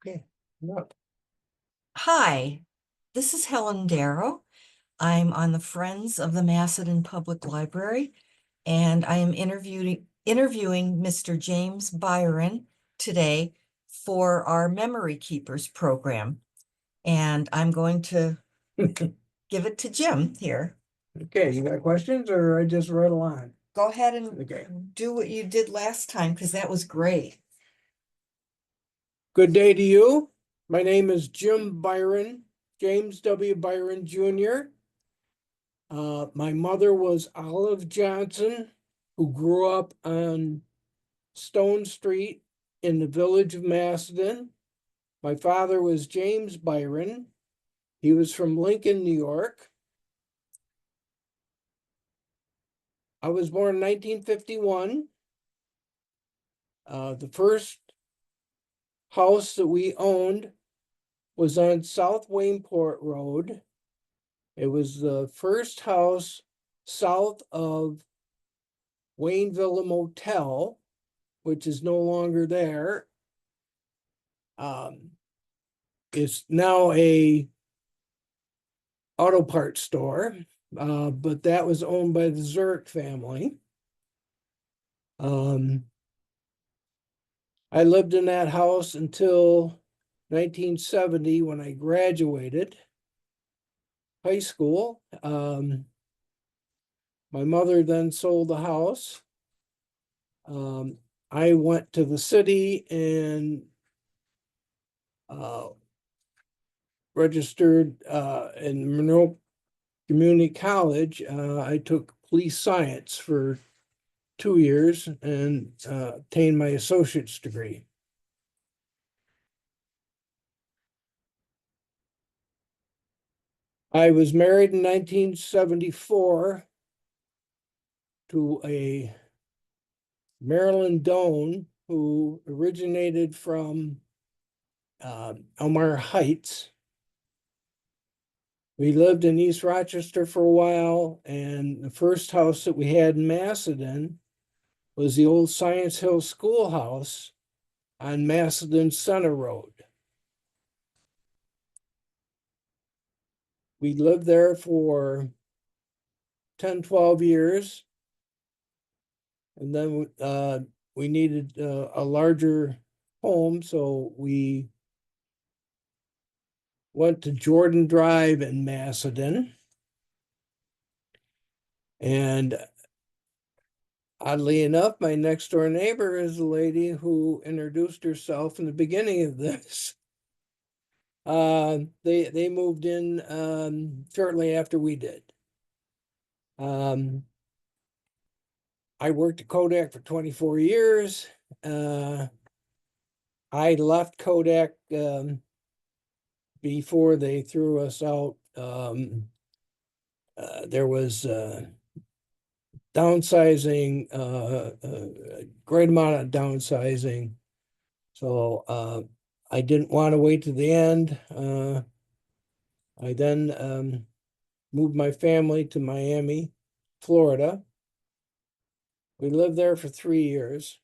Okay. Look. Hi, this is Helen Darrow. I'm on the Friends of the Macedon Public Library, and I am interviewing Mr. James Byron today for our Memory Keepers program. And I'm going to give it to Jim here. Okay, you got questions or I just read a line? Go ahead and Okay. do what you did last time, because that was great. Good day to you. My name is Jim Byron, James W. Byron Jr. My mother was Olive Johnson, who grew up on Stone Street in the village of Macedon. My father was James Byron. He was from Lincoln, New York. I was born in 1951. The first house that we owned was on South Wayneport Road. It was the first house south of Wayneville Motel, which is no longer there. It's now a auto parts store, but that was owned by the Zurich family. I lived in that house until 1970 when I graduated high school. My mother then sold the house. I went to the city and registered in Monroe Community College. I took police science for 2 years and obtained my associate's degree. I was married in 1974 to a Marilyn Doan who originated from Elmira Heights. We lived in East Rochester for a while, and the first house that we had in Macedon was the old Science Hill Schoolhouse on Macedon Center Road. We lived there for 10, 12 years. And then we needed a larger home, so we went to Jordan Drive in Macedon. And oddly enough, my next door neighbor is a lady who introduced herself in the beginning of this. They moved in shortly after we did. I worked at Kodak for 24 years. I left Kodak before they threw us out. There was downsizing, a great amount of downsizing. So I didn't want to wait to the end. I then moved my family to Miami, Florida. We lived there for 3 years.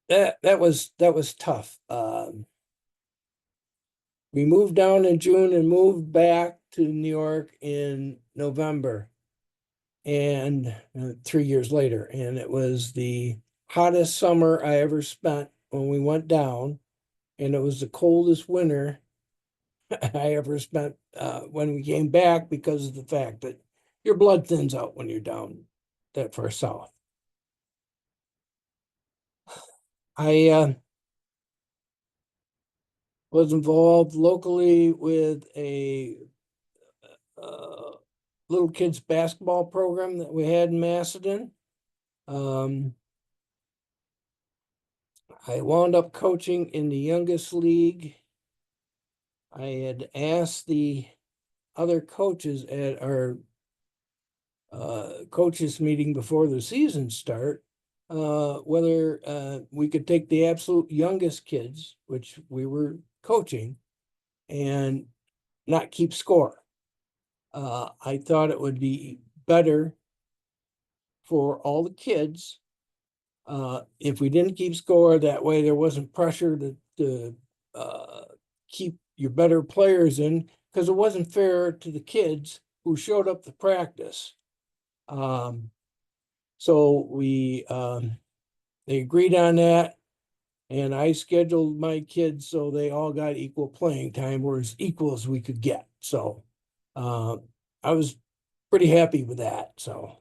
That was tough. We moved down in June and moved back to New York in November, and 3 years later. And it was the hottest summer I ever spent when we went down, and it was the coldest winter I ever spent when we came back, because of the fact that your blood thins out when you're down that far south. I was involved locally with a little kids basketball program that we had in Macedon. I wound up coaching in the youngest league. I had asked the other coaches at our coaches meeting before the season start whether we could take the absolute youngest kids, which we were coaching, and not keep score. I thought it would be better for all the kids If we didn't keep score, that way there wasn't pressure to keep your better players in, because it wasn't fair to the kids who showed up to practice. So they agreed on that, and I scheduled my kids so they all got equal playing time, or as equal as we could get. So I was pretty happy with that. So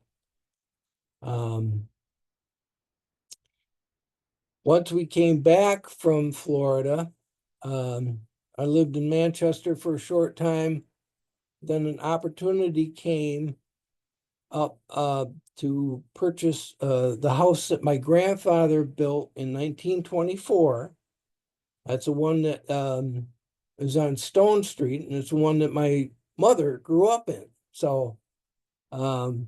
once we came back from Florida, I lived in Manchester for a short time. Then an opportunity came up to purchase the house that my grandfather built in 1924. That's the one that is on Stone Street, and it's the one that my mother grew up in. So that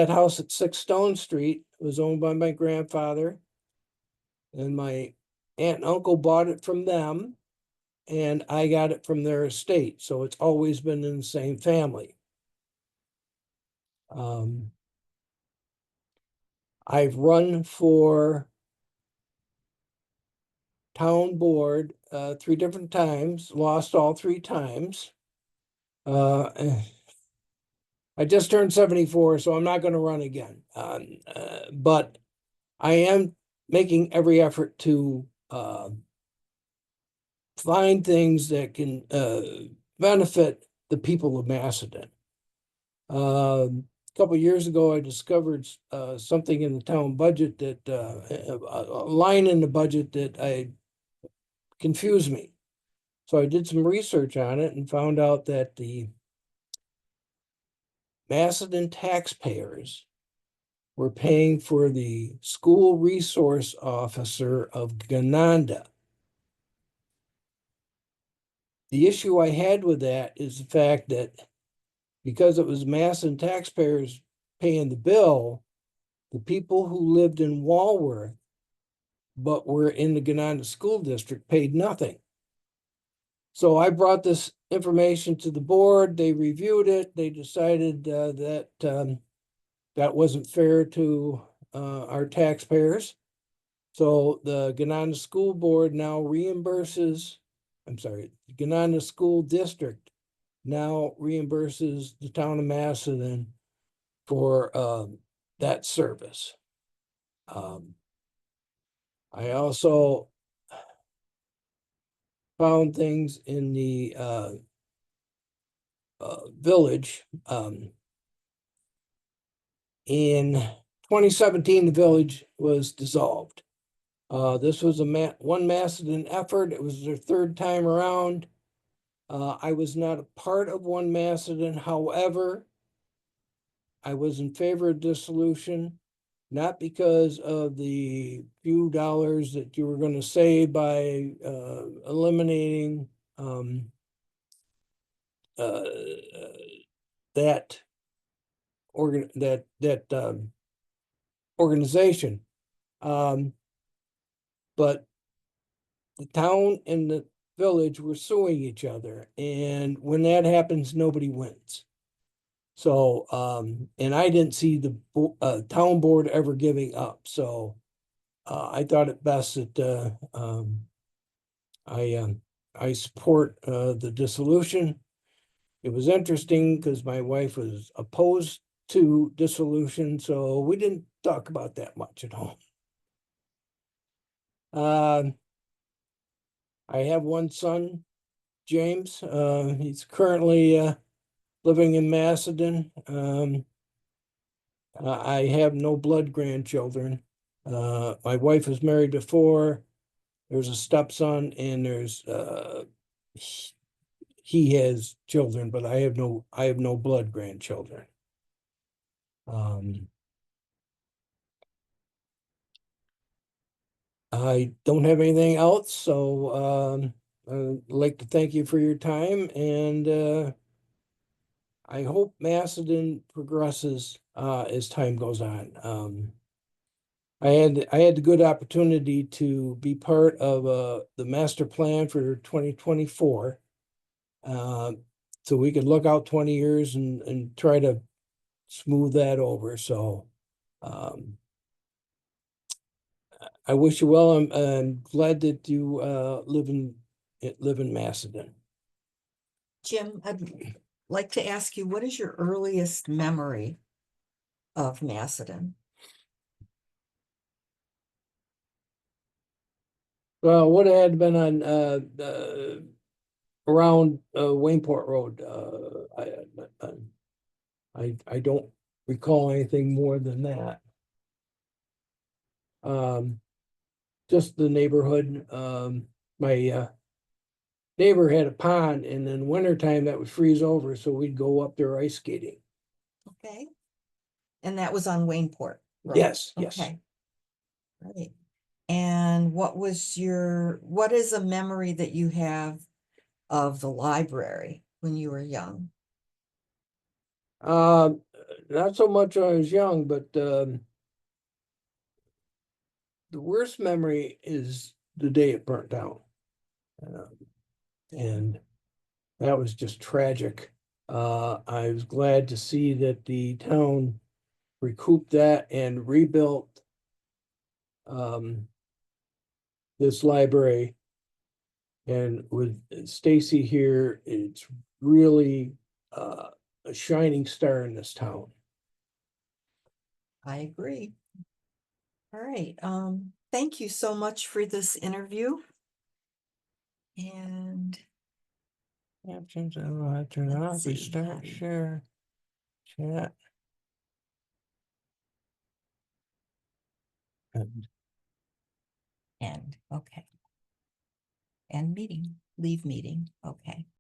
house at 6 Stone Street was owned by my grandfather, and my aunt and uncle bought it from them, and I got it from their estate. So it's always been in the same family. I've run for town board 3 different times, lost all 3 times. I just turned 74, so I'm not going to run again. But I am making every effort to find things that can benefit the people of Macedon. A couple of years ago, I discovered something in the town budget that a line in the budget that I confused me. So I did some research on it and found out that the Macedon taxpayers were paying for the school resource officer of Gananda. The issue I had with that is the fact that because it was Macedon taxpayers paying the bill, the people who lived in Walworth but were in the Gananda school district paid nothing. So I brought this information to the board. They reviewed it. They decided that that wasn't fair to our taxpayers. So the Gananda School Board now reimburses, the Gananda School District now reimburses the town of Macedon for that service. I also found things in the village. In 2017, the village was dissolved. This was a one Macedon effort. It was their 3rd time around. I was not a part of one Macedon. However, I was in favor of dissolution, not because of the few dollars that you were going to save by eliminating that organization, but the town and the village were suing each other, and when that happens, nobody wins. So, and I didn't see the town board ever giving up. So, I thought it best that I support the dissolution. It was interesting because my wife was opposed to dissolution, so we didn't talk about that much at home. I have one son, James. He's currently living in Macedon. I have no blood grandchildren. My wife was married before. There's a stepson, and there's he has children, but I have no blood grandchildren. I don't have anything else, so I'd like to thank you for your time, and I hope Macedon progresses as time goes on. I had the good opportunity to be part of the master plan for 2024. So we could look out 20 years and try to smooth that over. So I wish you well. I'm glad that you live in Macedon. Jim, I'd like to ask you, what is your earliest memory of Macedon? Well, what had been on around Waymport Road. I don't recall anything more than that. Just the neighborhood. My neighbor had a pond, and in wintertime that would freeze over, so we'd go up there ice skating. Okay. And that was on Wayneport Road? Yes, yes. Okay. Right. And what is a memory that you have of the library when you were young? Not so much when I was young, but the worst memory is the day it burnt down. And that was just tragic. I was glad to see that the town recouped that and rebuilt this library. And with Stacy here, it's really a shining star in this town. I agree. All right. Thank you so much for this interview. And Captions, I don't know how to turn it Let's off. We see, start, share, chat. And end. Okay. End meeting, leave meeting. Okay.